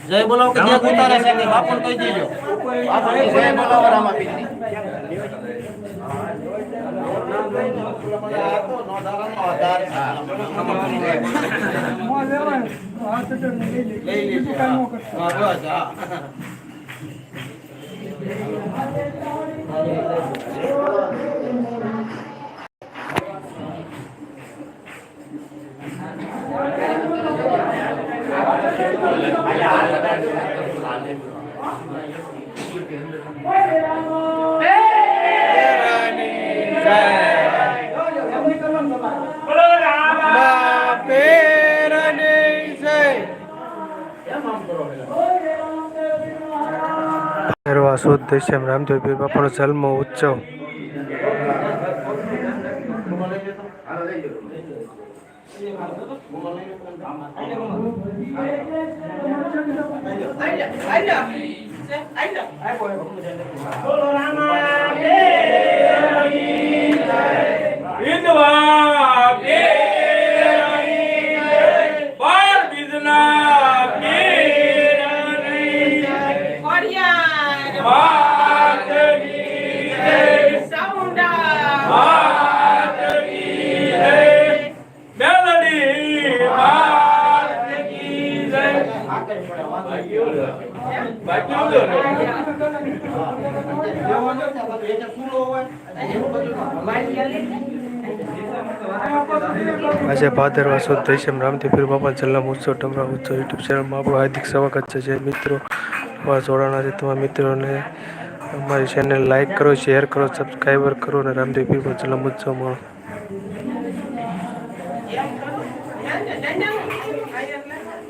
જય બોલાવ કે જે ઉતારે છે તે બાપણ કહી દેજો આપણે જય બોલાવવામાં પીની શુદ્ધ શ્યામ રામદેવ પીર બાપાનો જન્મ ઉત્સવ આજે ભાદરવા સુદ દશમ રામદેવ પીર બાપા જન્મ ઉત્સવ ડમરા ઉત્સવ યુટ્યુબ ચેનલમાં આપણું હાર્દિક સ્વાગત છે. જે મિત્રો જોડાણા છે તમારા મિત્રોને અમારી ચેનલ લાઈક કરો, શેર કરો, સબસ્ક્રાઈબર કરો અને રામદેવ પીર જન્મ ઉત્સવમાં